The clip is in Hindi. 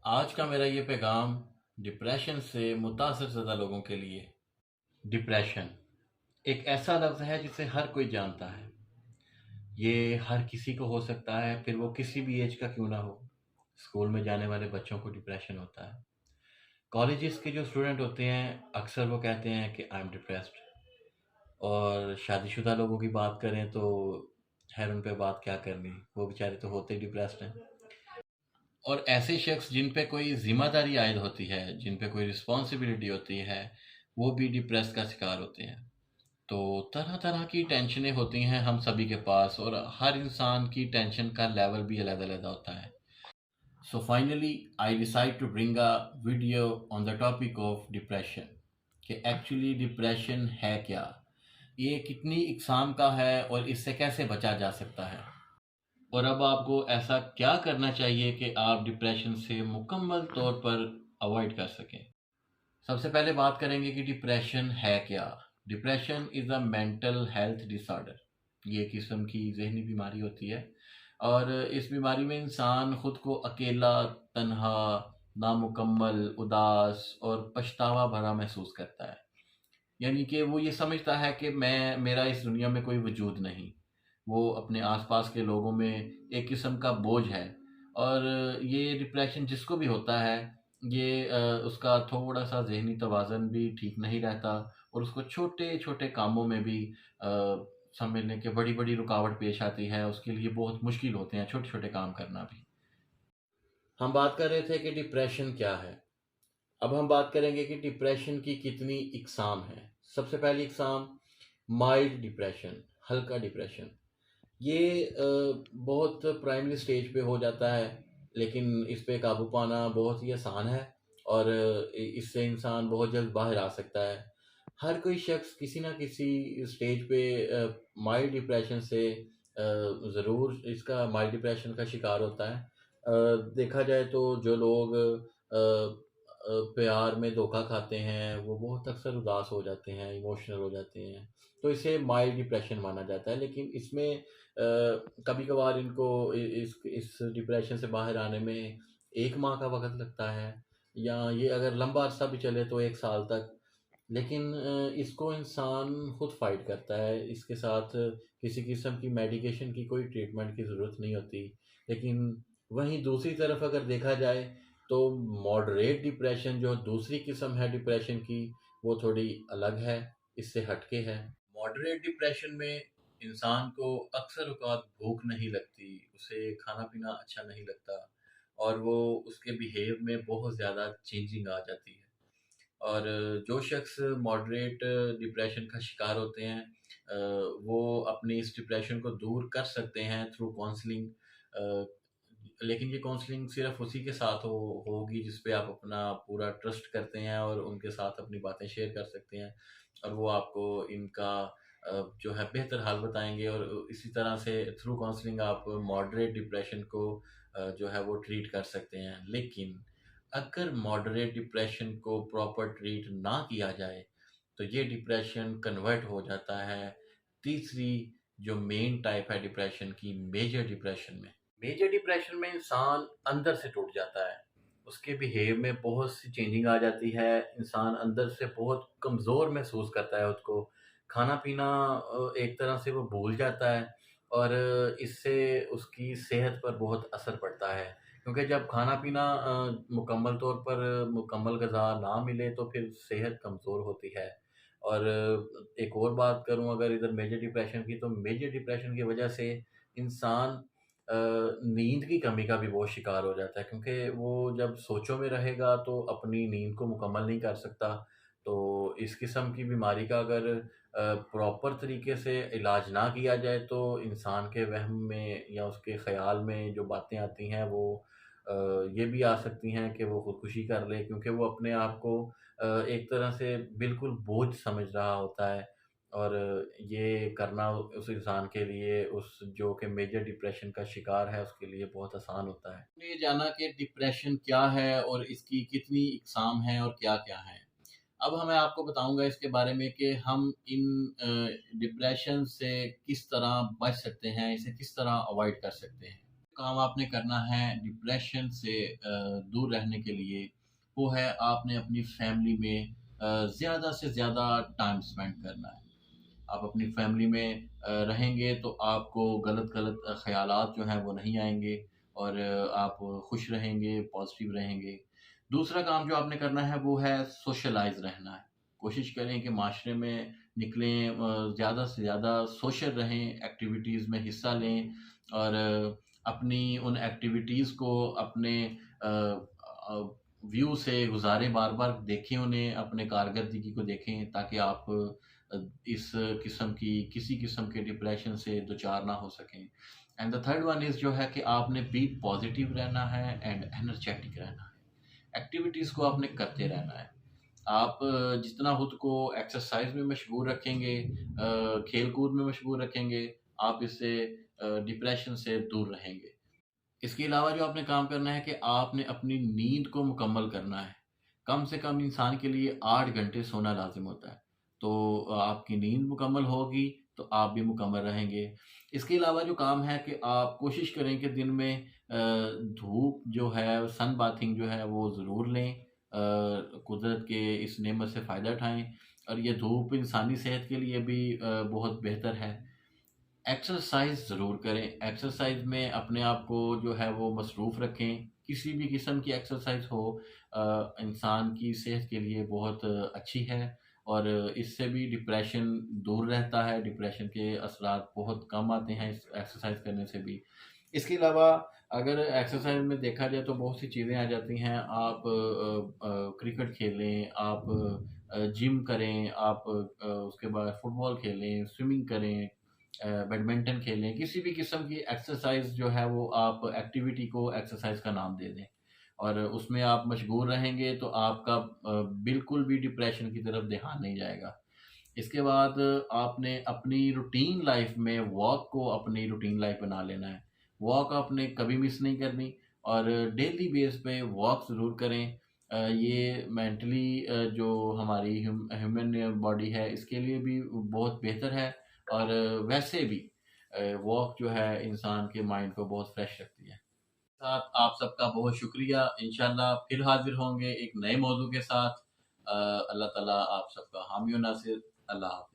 आज का मेरा ये पैगाम डिप्रेशन से मुतासर ज़्यादा लोगों के लिए। डिप्रेशन एक ऐसा लफ्ज़ है जिसे हर कोई जानता है। ये हर किसी को हो सकता है, फिर वो किसी भी एज का क्यों ना हो। स्कूल में जाने वाले बच्चों को डिप्रेशन होता है। कॉलेजेस के जो स्टूडेंट होते हैं, अक्सर वो कहते हैं कि आई एम डिप्रेस्ड। और शादीशुदा लोगों की बात करें तो खैर उन पे बात क्या करनी, वो बेचारे तो होते ही डिप्रेस्ड हैं। और ऐसे शख्स जिन पे कोई ज़िम्मेदारी आयद होती है, जिन पे कोई रिस्पॉन्सिबिलिटी होती है, वो भी डिप्रेस का शिकार होते हैं। तो तरह-तरह की टेंशनें होती हैं हम सभी के पास और हर इंसान की टेंशन का लेवल भी अलग-अलग होता है। So finally I decide to bring a video on the topic of depression कि एक्चुअली डिप्रेशन है क्या? ये कितनी इकसाम का है और इससे कैसे बचा जा सकता है? और अब आपको ऐसा क्या करना चाहिए कि आप डिप्रेशन से मुकम्मल तौर पर अवॉइड कर सकें? सबसे पहले बात करेंगे कि डिप्रेशन है क्या? Depression is a mental health disorder. ये एक किस्म की ज़हनी बीमारी होती है और इस बीमारी में इंसान खुद को अकेला, तन्हा, नामुकम्मल, उदास और पछतावा भरा महसूस करता है। यानी कि वो ये समझता है कि मेरा इस दुनिया में कोई वजूद नहीं। वो अपने आस-पास के लोगों में एक किस्म का बोझ है और ये डिप्रेशन जिसको भी होता है, ये उसका थोड़ा-सा ज़हनी तवाज़ुन भी ठीक नहीं रहता और उसको छोटे-छोटे कामों में भी समझ लें कि बड़ी-बड़ी रुकावट पेश आती है, उसके लिए बहुत मुश्किल होते हैं छोटे-छोटे काम करना भी। हम बात कर रहे थे कि डिप्रेशन क्या है? अब हम बात करेंगे कि डिप्रेशन की कितनी इकसाम हैं। सबसे पहली इकसाम माइल्ड डिप्रेशन, हल्का डिप्रेशन। ये बहुत प्राइमरी स्टेज पे हो जाता है, लेकिन इस पे काबू पाना बहुत ही आसान है और इससे इंसान बहुत जल्द बाहर आ सकता है। हर कोई शख्स किसी न किसी स्टेज पे माइल्ड डिप्रेशन से ज़रूर इसका माइल्ड डिप्रेशन का शिकार होता है। देखा जाए तो जो लोग प्यार में धोखा खाते हैं, वो बहुत अक्सर उदास हो जाते हैं, इमोशनल हो जाते हैं, तो इसे माइल्ड डिप्रेशन माना जाता है। लेकिन इसमें कभी-कभार इनको इस डिप्रेशन से बाहर आने में 1 माह का वक़्त लगता है या ये अगर लंबा अरसा भी चले तो 1 साल तक। लेकिन इसको इंसान खुद फ़ाइट करता है, इसके साथ किसी किस्म की मेडिकेशन की कोई ट्रीटमेंट की ज़रूरत नहीं होती। लेकिन वहीं दूसरी तरफ अगर देखा जाए तो मॉडरेट डिप्रेशन जो दूसरी किस्म है डिप्रेशन की, वो थोड़ी अलग है, इससे हटके है। मॉडरेट डिप्रेशन में इंसान को अक्सर औक़ात भूख नहीं लगती, उसे खाना-पीना अच्छा नहीं लगता और वो उसके बिहेव में बहुत ज़्यादा चेंजिंग आ जाती है। और जो शख्स मॉडरेट डिप्रेशन का शिकार होते हैं वो अपनी इस डिप्रेशन को दूर कर सकते हैं थ्रू काउंसलिंग। लेकिन ये काउंसलिंग सिर्फ़ उसी के साथ होगी जिस पे आप अपना पूरा ट्रस्ट करते हैं और उनके साथ अपनी बातें शेयर कर सकते हैं और वो आपको इनका जो है बेहतर हाल बताएँगे और इसी तरह से थ्रू काउंसलिंग आप मॉडरेट डिप्रेशन को जो है वो ट्रीट कर सकते हैं। लेकिन अगर मॉडरेट डिप्रेशन को प्रॉपर ट्रीट ना किया जाए, तो ये डिप्रेशन कन्वर्ट हो जाता है तीसरी जो मेन टाइप है डिप्रेशन की, मेजर डिप्रेशन में। मेजर डिप्रेशन में इंसान अंदर से टूट जाता है। उसके बिहेव में बहुत सी चेंजिंग आ जाती है, इंसान अंदर से बहुत कमज़ोर महसूस करता है खुद को। खाना-पीना एक तरह से वो भूल जाता है और इससे उसकी सेहत पर बहुत असर पड़ता है। क्योंकि जब खाना-पीना मुकम्मल तौर पर मुकम्मल ग़िज़ा ना मिले तो फिर सेहत कमज़ोर होती है। और एक और बात करूँ अगर इधर मेजर डिप्रेशन की, तो मेजर डिप्रेशन की वजह से इंसान नींद की कमी का भी वो शिकार हो जाता है क्योंकि वो जब सोचों में रहेगा तो अपनी नींद को मुकम्मल नहीं कर सकता। तो इस किस्म की बीमारी का अगर प्रॉपर तरीके से इलाज ना किया जाए तो इंसान के वहम में या उसके ख़याल में जो बातें आती हैं वो अ, ये भी आ सकती हैं कि वो खुदकुशी कर ले क्योंकि वो अपने आप को एक तरह से बिल्कुल बोझ समझ रहा होता है। और ये करना उस इंसान के लिए उस जो कि मेजर डिप्रेशन का शिकार है उसके लिए बहुत आसान होता है। हमने ये जाना कि डिप्रेशन क्या है और इसकी कितनी इकसाम हैं और क्या-क्या हैं। अब मैं आपको बताऊँगा इसके बारे में कि हम इन डिप्रेशन से किस तरह बच सकते हैं, इसे किस तरह अवॉइड कर सकते हैं। काम आपने करना है डिप्रेशन से दूर रहने के लिए, वो है आपने अपनी फैमिली में ज़्यादा से ज़्यादा टाइम स्पेंड करना है। आप अपनी फैमिली में रहेंगे तो आपको गलत-गलत ख़यालात जो हैं वो नहीं आएँगे और आप खुश रहेंगे, पॉज़िटिव रहेंगे। दूसरा काम जो आपने करना है वो है सोशलाइज़ रहना है। कोशिश करें कि माशरे में निकलें, ज़्यादा से ज़्यादा सोशल रहें, एक्टिविटीज़ में हिस्सा लें और अपनी उन एक्टिविटीज़ को अपने अ व्यू से गुज़ारें, बार-बार देखें उन्हें, अपने कारकर्दगी को देखें ताकि आप अ, इस किसी किस्म के डिप्रेशन से दो-चार ना हो सकें। And the third one is जो है कि आपने बी पॉज़िटिव रहना है एंड एनर्जेटिक रहना है। एक्टिविटीज़ को आपने करते रहना है। आप जितना खुद को एक्सरसाइज़ में मशगूल रखेंगे, खेल-कूद में मशगूल रखेंगे, आप इससे डिप्रेशन से दूर रहेंगे। इसके अलावा जो आपने काम करना है कि आपने अपनी नींद को मुकम्मल करना है। कम से कम इंसान के लिए 8 घंटे सोना लाज़िम होता है। तो आपकी नींद मुकम्मल होगी, तो आप भी मुकम्मल रहेंगे। इसके अलावा जो काम है कि आप कोशिश करें कि दिन में धूप जो है, सन बाथिंग जो है वो ज़रूर लें। कुदरत के इस नेमत से फ़ायदा उठाएँ और ये धूप इंसानी सेहत के लिए भी बहुत बेहतर है। एक्सरसाइज़ ज़रूर करें, एक्सरसाइज़ में अपने आप को जो है वो मसरूफ़ रखें, किसी भी किस्म की एक्सरसाइज़ हो इंसान की सेहत के लिए बहुत अच्छी है और इससे भी डिप्रेशन दूर रहता है, डिप्रेशन के असरात बहुत कम आते हैं इस एक्सरसाइज़ करने से भी। इसके अलावा अगर एक्सरसाइज़ में देखा जाए तो बहुत सी चीज़ें आ जाती हैं, आप क्रिकेट खेलें, आप जिम करें, आप उसके बाद फुटबॉल खेलें, स्विमिंग करें, बैडमिंटन खेलें, किसी भी किस्म की एक्सरसाइज़ जो है वो आप एक्टिविटी को एक्सरसाइज़ का नाम दे दें और उसमें आप मशगूल रहेंगे तो आपका बिल्कुल भी डिप्रेशन की तरफ ध्यान नहीं जाएगा। इसके बाद आपने अपनी रूटीन लाइफ़ में वॉक को अपनी रूटीन लाइफ़ बना लेना है। वॉक आपने कभी मिस नहीं करनी और डेली बेस पे वॉक ज़रूर करें। ये मेंटली जो हमारी ह्यूमन बॉडी है इसके लिए भी बहुत बेहतर है और वैसे भी वॉक जो है इंसान के माइंड को बहुत फ्रेश रखती है। साथ आप सबका बहुत शुक्रिया। इंशाल्लाह फिर हाज़िर होंगे एक नए मौज़ू के साथ। अल्लाह ताला आप सबका हामी और नासिर। अल्लाह हाफ़िज़।